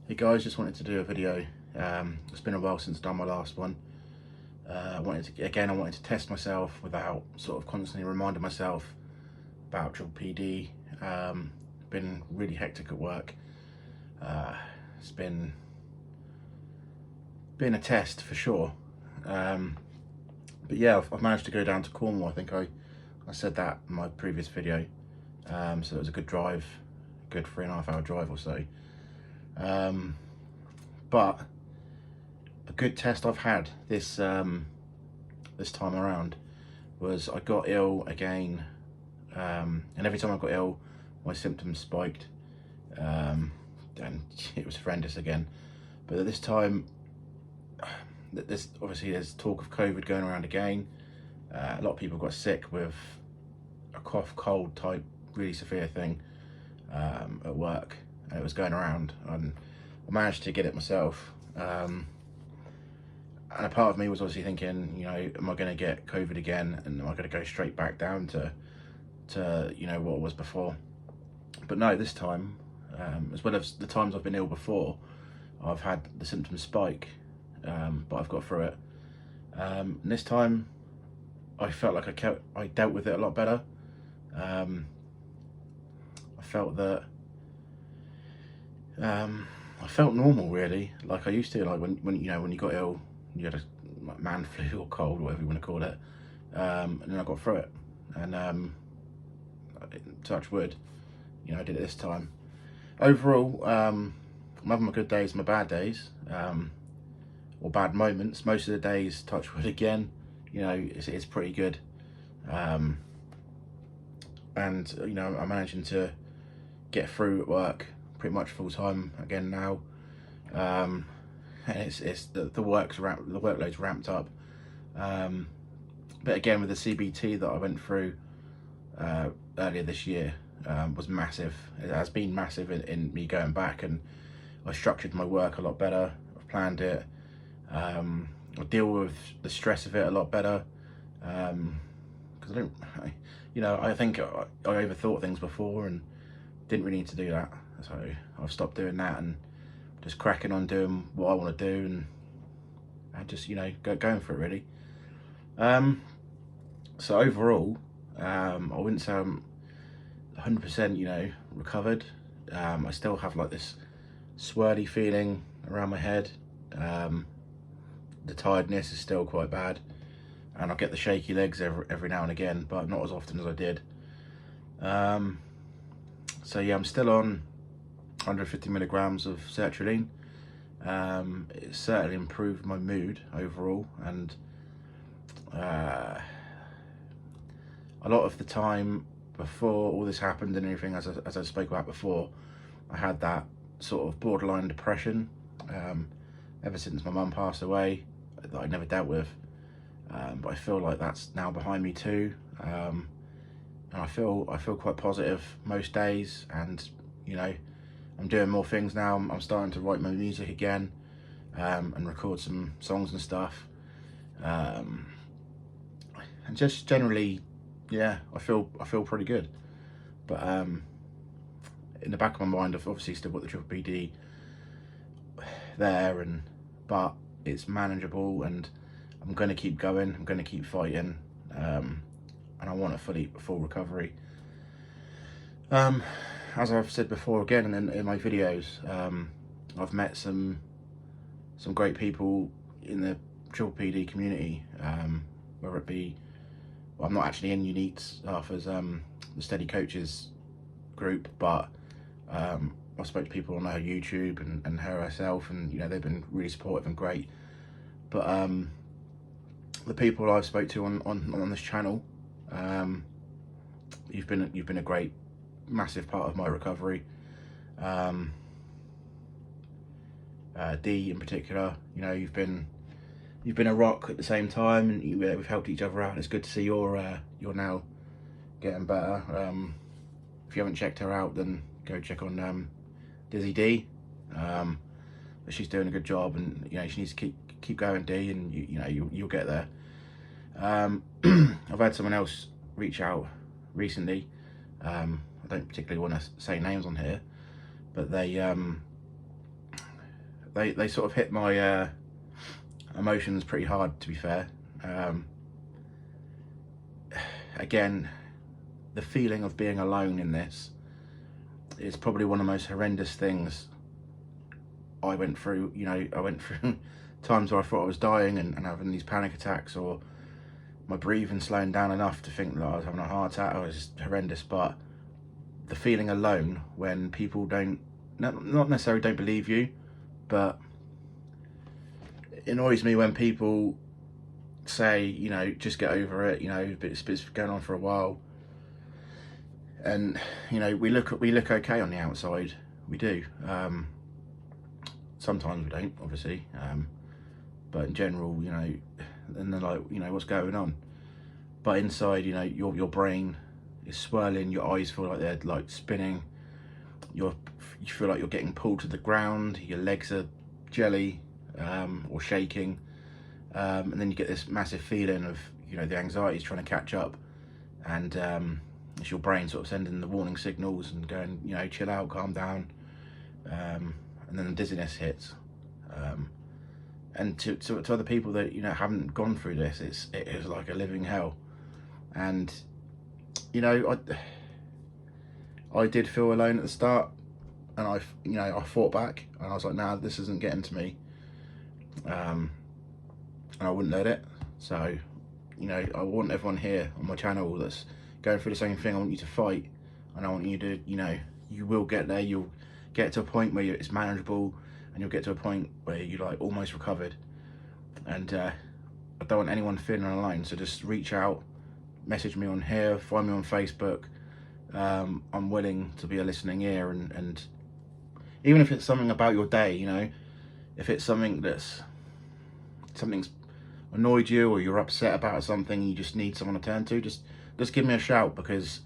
Hey guys, just wanted to do a video. It's been a while since I've done my last one. I wanted to test myself without sort of constantly reminding myself about PPPD. Been really hectic at work. It's been a test for sure. But yeah, I've managed to go down to Cornwall. I think I said that in my previous video. So it was a good drive, good 3.5 hour drive or so. But a good test I've had this this time around was I got ill again, and every time I got ill my symptoms spiked, and it was horrendous again. But this time, there's talk of COVID going around again. A lot of people got sick with a cough, cold type, really severe thing at work, and it was going around, and I managed to get it myself. And a part of me was obviously thinking, you know, am I going to get COVID again, and am I going to go straight back down to you know what it was before? But no, this time, as well as the times I've been ill before, I've had the symptoms spike, but I've got through it. And this time, I felt like I dealt with it a lot better. I felt that I felt normal, really, like I used to. Like when you know, when you got ill, you had a like man flu or cold, whatever you want to call it, and then I got through it. And touch wood, you know, I did it this time. Overall, I'm having my good days, my bad days, or bad moments. Most of the days, touch wood again, you know, it's pretty good. And you know, I'm managing to get through at work pretty much full time again now. And it's the workload's ramped up. But again, with the CBT that I went through earlier this year, was massive. It has been massive in me going back, and I structured my work a lot better. I've planned it. I deal with the stress of it a lot better, because I think I overthought things before and didn't really need to do that. So I've stopped doing that and just cracking on doing what I want to do, and just, you know, going for it, really. So overall, I wouldn't say I'm 100%, you know, recovered. I still have like this swirly feeling around my head. The tiredness is still quite bad, and I get the shaky legs every now and again, but not as often as I did. So yeah, I'm still on 150 milligrams of sertraline. It certainly improved my mood overall, and a lot of the time before all this happened and everything, as I spoke about before, I had that sort of borderline depression ever since my mum passed away, that I never dealt with. But I feel like that's now behind me too, and I feel quite positive most days. And you know, I'm doing more things now. I'm starting to write my music again, and record some songs and stuff, and just generally, yeah, I feel pretty good. But in the back of my mind, I've obviously still got the PPPD there, but it's manageable, and I'm going to keep going. I'm going to keep fighting, and I want a full recovery. As I've said before again in my videos, I've met some great people in the PPPD community, whether it be, well, I'm not actually in Unique's Arthur's the Steady Coaches group, but I spoke to people on her YouTube and her herself, and you know, they've been really supportive and great. But the people I've spoke to on this channel, you've been a great, massive part of my recovery. D in particular, you know, you've been a rock at the same time, and we've helped each other out. It's good to see you're now getting better. If you haven't checked her out, then go check on Dizzy D. But she's doing a good job, and you know, she needs to keep going, D, and you know, you'll get there. I've had someone else reach out recently. I don't particularly want to say names on here, but they they sort of hit my emotions pretty hard, to be fair. Again, the feeling of being alone in this is probably one of the most horrendous things I went through. You know, I went through times where I thought I was dying and having these panic attacks, or my breathing slowing down enough to think that I was having a heart attack. It was horrendous. But the feeling alone when people not necessarily don't believe you, but it annoys me when people say, you know, just get over it, you know, it's been going on for a while. And, you know, we look okay on the outside. We do. Sometimes we don't, obviously. But in general, you know, and they're like, you know, what's going on? But inside, you know, your brain is swirling, your eyes feel like they're like spinning, you feel like you're getting pulled to the ground, your legs are jelly, or shaking, and then you get this massive feeling of, you know, the anxiety is trying to catch up, and it's your brain sort of sending the warning signals and going, you know, chill out, calm down, and then the dizziness hits. And to other people that, you know, haven't gone through this, it is like a living hell. And, you know, I did feel alone at the start, and I fought back, and I was like, nah, this isn't getting to me, and I wouldn't let it. So, you know, I want everyone here on my channel that's going through the same thing. I want you to fight, and I want you to, you know, you will get there. You'll get to a point where it's manageable, and you'll get to a point where you're like almost recovered. And I don't want anyone feeling alone, so just reach out, message me on here, find me on Facebook. I'm willing to be a listening ear, and even if it's something about your day, you know, if it's something's annoyed you, or you're upset about something, you just need someone to turn to, just give me a shout, because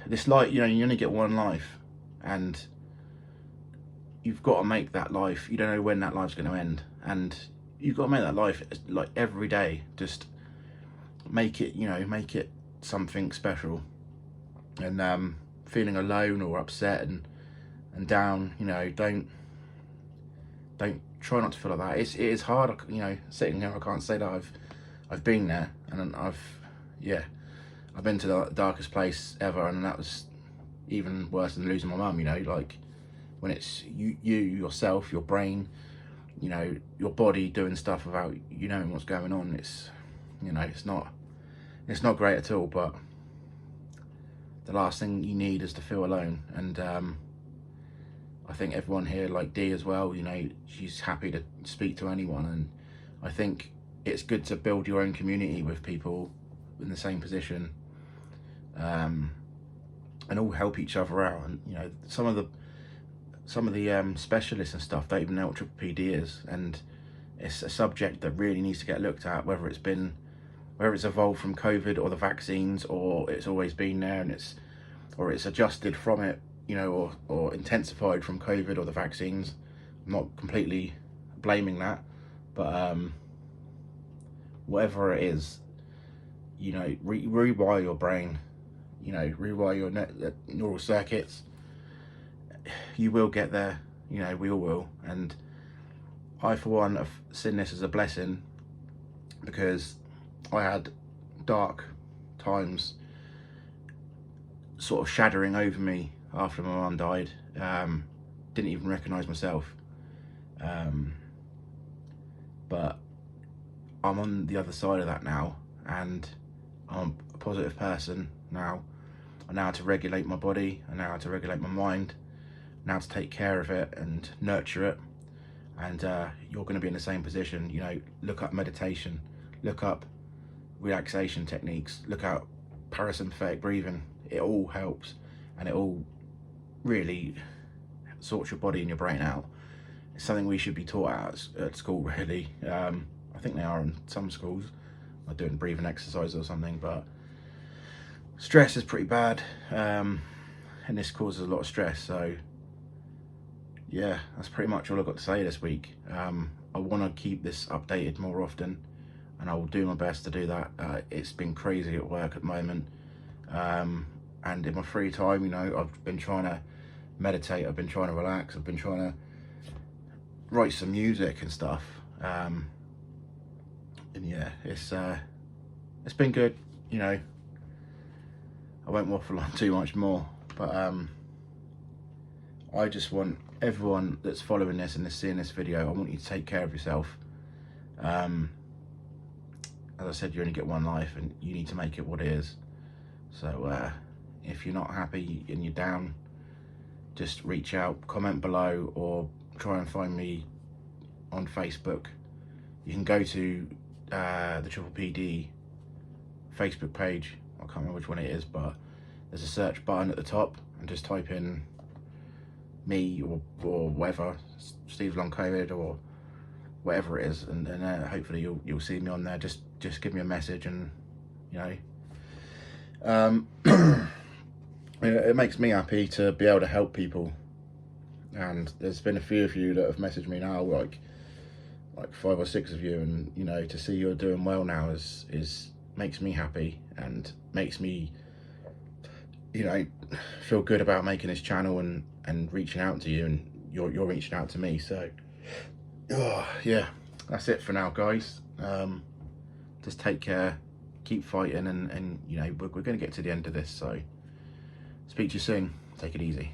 this life, you know, you only get one life, and you've got to make that life. You don't know when that life's going to end, and you've got to make that life like every day. Just make it, you know, make it something special. And feeling alone or upset and down, you know, don't try not to feel like that. It is hard, you know, sitting here. I can't say that I've been there, and I've been to the darkest place ever, and that was even worse than losing my mum. You know, like when it's you yourself, your brain, you know, your body doing stuff without you knowing what's going on. It's, you know, it's not great at all. But the last thing you need is to feel alone. And I think everyone here, like Dee as well, you know, she's happy to speak to anyone, and I think it's good to build your own community with people in the same position, and all help each other out. And you know, some of the specialists and stuff don't even know what PPPD is, and it's a subject that really needs to get looked at, whether it's evolved from COVID or the vaccines, or it's always been there and it's adjusted from it, you know, or intensified from COVID or the vaccines. I'm not completely blaming that, but whatever it is, you know, rewire your brain, you know, rewire your neural circuits. You will get there, you know, we all will. And I, for one, have seen this as a blessing, because I had dark times sort of shattering over me after my mum died. Didn't even recognise myself. But I'm on the other side of that now, and I'm a positive person now. I know how to regulate my body, I know how to regulate my mind, now to take care of it and nurture it. And you're going to be in the same position. You know, look up meditation, look up relaxation techniques, look out parasympathetic breathing. It all helps, and it all really sorts your body and your brain out. It's something we should be taught at school, really. I think they are in some schools, like doing breathing exercises or something. But stress is pretty bad, and this causes a lot of stress. So yeah, that's pretty much all I've got to say this week. I want to keep this updated more often, and I will do my best to do that. It's been crazy at work at the moment, and in my free time, you know, I've been trying to meditate, I've been trying to relax, I've been trying to write some music and stuff. And yeah, it's been good, you know. I won't waffle on too much more, but I just want everyone that's following this and seeing this video, I want you to take care of yourself. As I said, you only get one life and you need to make it what it is. So if you're not happy and you're down, just reach out, comment below, or try and find me on Facebook. You can go to the PPPD Facebook page. I can't remember which one it is, but there's a search button at the top, and just type in me or whatever, Steve's Long COVID or whatever it is, and hopefully you'll see me on there. Just give me a message, and you know, it makes me happy to be able to help people. And there's been a few of you that have messaged me now, like 5 or 6 of you, and you know, to see you're doing well now is makes me happy, and makes me, you know, feel good about making this channel and reaching out to you, and you're reaching out to me. So yeah, that's it for now, guys. Just take care, keep fighting, and you know, we're going to get to the end of this. So speak to you soon. Take it easy.